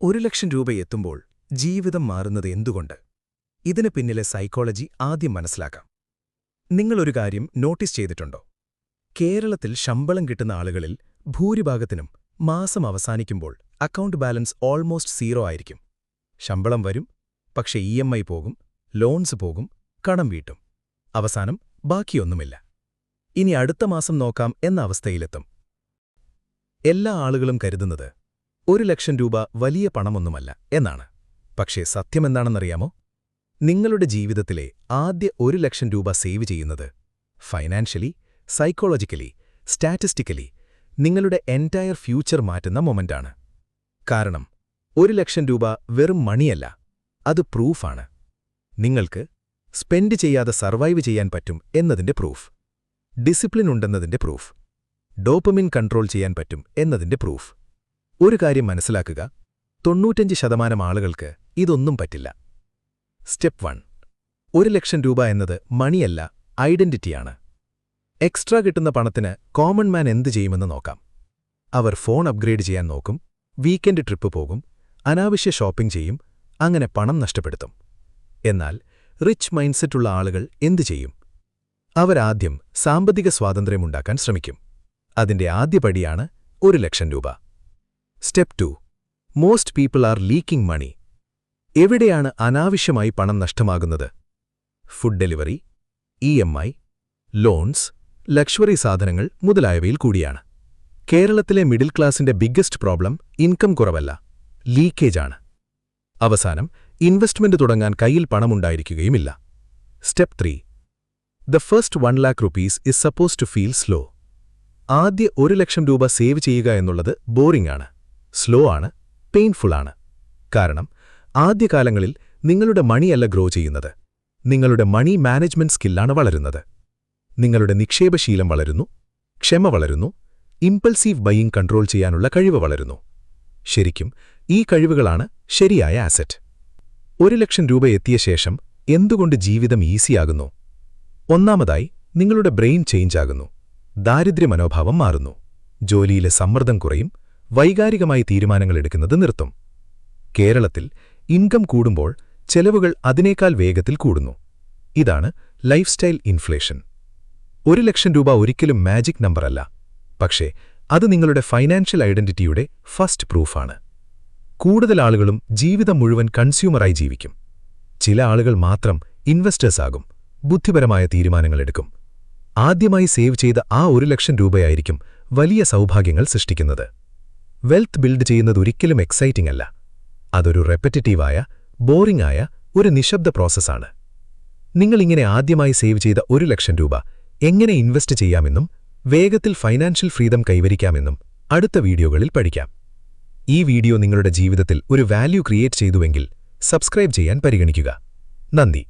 1,00,000 രൂപ എത്തുമ്പോൾ ജീവിതം മാറുന്നത് എന്തുകൊണ്ട്? ഇതിന് പിന്നിലെ സൈക്കോളജി ആദ്യം മനസ്സിലാക്കാം. നിങ്ങളൊരു കാര്യം നോട്ടീസ് ചെയ്തിട്ടുണ്ടോ? കേരളത്തിൽ ശമ്പളം കിട്ടുന്ന ആളുകളിൽ ഭൂരിഭാഗത്തിനും മാസം അവസാനിക്കുമ്പോൾ അക്കൗണ്ട് ബാലൻസ് ഓൾമോസ്റ്റ് സീറോ ആയിരിക്കും. ശമ്പളം വരും, പക്ഷേ EMI പോകും, ലോൺസ് പോകും, കടം വീട്ടും. അവസാനം ബാക്കിയൊന്നുമില്ല. ഇനി അടുത്ത മാസം നോക്കാം എന്ന അവസ്ഥയിലെത്തും. എല്ലാ ആളുകളും കരുതുന്നത് 1,00,000 രൂപ വലിയ പണമൊന്നുമല്ല എന്നാണ്. പക്ഷേ സത്യമെന്താണെന്നറിയാമോ? നിങ്ങളുടെ ജീവിതത്തിലെ ആദ്യ 1,00,000 രൂപ സേവ് ചെയ്യുന്നത് ഫൈനാൻഷ്യലി, സൈക്കോളജിക്കലി, സ്റ്റാറ്റിസ്റ്റിക്കലി നിങ്ങളുടെ എൻറ്റയർ ഫ്യൂച്ചർ മാറ്റുന്ന മൊമെന്റാണ്. കാരണം 1,00,000 രൂപ വെറും മണിയല്ല, അത് പ്രൂഫാണ്. നിങ്ങൾക്ക് സ്പെൻഡ് ചെയ്യാതെ സർവൈവ് ചെയ്യാൻ പറ്റും എന്നതിന്റെ പ്രൂഫ്, ഡിസിപ്ലിൻ ഉണ്ടെന്നതിന്റെ പ്രൂഫ്, ഡോപ്പമിൻ കൺട്രോൾ ചെയ്യാൻ പറ്റും എന്നതിന്റെ പ്രൂഫ്. ഒരു കാര്യം മനസ്സിലാക്കുക, 95% ആളുകൾക്ക് ഇതൊന്നും പറ്റില്ല. സ്റ്റെപ്പ് 1. 1,00,000 രൂപ എന്നത് മണിയല്ല, ഐഡന്റിറ്റിയാണ്. എക്സ്ട്രാ കിട്ടുന്ന പണത്തിന് കോമൺ മാൻ എന്തു ചെയ്യുമെന്ന് നോക്കാം. അവർ ഫോൺ അപ്ഗ്രേഡ് ചെയ്യാൻ നോക്കും, വീക്കെൻഡ് ട്രിപ്പ് പോകും, അനാവശ്യ ഷോപ്പിംഗ് ചെയ്യും, അങ്ങനെ പണം നഷ്ടപ്പെടുത്തും. എന്നാൽ റിച്ച് മൈൻഡ്സെറ്റുള്ള ആളുകൾ എന്തു ചെയ്യും? അവരാദ്യം സാമ്പത്തിക സ്വാതന്ത്ര്യമുണ്ടാക്കാൻ ശ്രമിക്കും. അതിന്റെ ആദ്യപടിയാണ് 1,00,000 രൂപ. Step 2. Most people are leaking money. എവിടെയാണ് അനാവശ്യമായി പണം നഷ്ടമാകുന്നത്? Food delivery, EMI, loans, luxury സാധനങ്ങൾ മുതലായവയിൽ കൂടിയാണ്. കേരളത്തിലെ മിഡിൽ ക്ലാസിന്റെ ബിഗ്ഗസ്റ്റ് പ്രോബ്ലം ഇൻകം കുറവല്ല, ലീക്കേജാണ്. അവസാനം ഇൻവെസ്റ്റ്മെന്റ് തുടങ്ങാൻ കയ്യിൽ പണമുണ്ടായിരിക്കുകയുമില്ല. Step 3. The first 1,00,000 rupees is supposed to feel slow. ആദ്യ 1,00,000 രൂപ സേവ് ചെയ്യുക എന്നുള്ളത് ബോറിംഗ് ആണ്, സ്ലോ ആണ്, പെയിൻഫുൾ ആണ്. കാരണം ആദ്യകാലങ്ങളിൽ നിങ്ങളുടെ മണിയല്ല ഗ്രോ ചെയ്യുന്നത്, നിങ്ങളുടെ മണി മാനേജ്മെന്റ് സ്കില്ലാണ് വളരുന്നത്. നിങ്ങളുടെ നിക്ഷേപശീലം വളരുന്നു, ക്ഷമ വളരുന്നു, ഇമ്പൾസീവ് ബൈയിങ് കൺട്രോൾ ചെയ്യാനുള്ള കഴിവ് വളരുന്നു. ശരിക്കും ഈ കഴിവുകളാണ് ശരിയായ ആസറ്റ്. 1,00,000 രൂപ എത്തിയ ശേഷം എന്തുകൊണ്ട് ജീവിതം ഈസിയാകുന്നു? ഒന്നാമതായി, നിങ്ങളുടെ ബ്രെയിൻ ചേഞ്ച് ആകുന്നു. ദാരിദ്ര്യ മനോഭാവം മാറുന്നു, ജോലിയിലെ സമ്മർദ്ദം കുറയും, വൈകാരികമായി തീരുമാനങ്ങൾ എടുക്കുന്നത് നിർത്തും. കേരളത്തിൽ ഇൻകം കൂടുമ്പോൾ ചെലവുകൾ അതിനേക്കാൾ വേഗത്തിൽ കൂടുന്നു. ഇതാണ് ലൈഫ് സ്റ്റൈൽ ഇൻഫ്ലേഷൻ. 1,00,000 രൂപ ഒരിക്കലും മാജിക് നമ്പറല്ല, പക്ഷേ അത് നിങ്ങളുടെ ഫൈനാൻഷ്യൽ ഐഡന്റിറ്റിയുടെ ഫസ്റ്റ് പ്രൂഫാണ്. കൂടുതൽ ആളുകളും ജീവിതം മുഴുവൻ കൺസ്യൂമറായി ജീവിക്കും. ചില ആളുകൾ മാത്രം ഇൻവെസ്റ്റേഴ്സാകും, ബുദ്ധിപരമായ തീരുമാനങ്ങളെടുക്കും. ആദ്യമായി സേവ് ചെയ്ത ആ 1,00,000 രൂപയായിരിക്കും വലിയ സൗഭാഗ്യങ്ങൾ സൃഷ്ടിക്കുന്നത്. വെൽത്ത് ബിൽഡ് ചെയ്യുന്നത് ഒരിക്കലും എക്സൈറ്റിംഗ് അല്ല, അതൊരു റെപ്പറ്റീവായ, ബോറിംഗ് ആയ ഒരു നിശബ്ദ പ്രോസസ്സാണ്. നിങ്ങളിങ്ങനെ ആദ്യമായി സേവ് ചെയ്ത 1,00,000 രൂപ എങ്ങനെ ഇൻവെസ്റ്റ് ചെയ്യാമെന്നും വേഗത്തിൽ ഫൈനാൻഷ്യൽ ഫ്രീഡം കൈവരിക്കാമെന്നും അടുത്ത വീഡിയോകളിൽ പഠിക്കാം. ഈ വീഡിയോ നിങ്ങളുടെ ജീവിതത്തിൽ ഒരു വാല്യൂ ക്രിയേറ്റ് ചെയ്തുവെങ്കിൽ സബ്സ്ക്രൈബ് ചെയ്യാൻ പരിഗണിക്കുക. നന്ദി.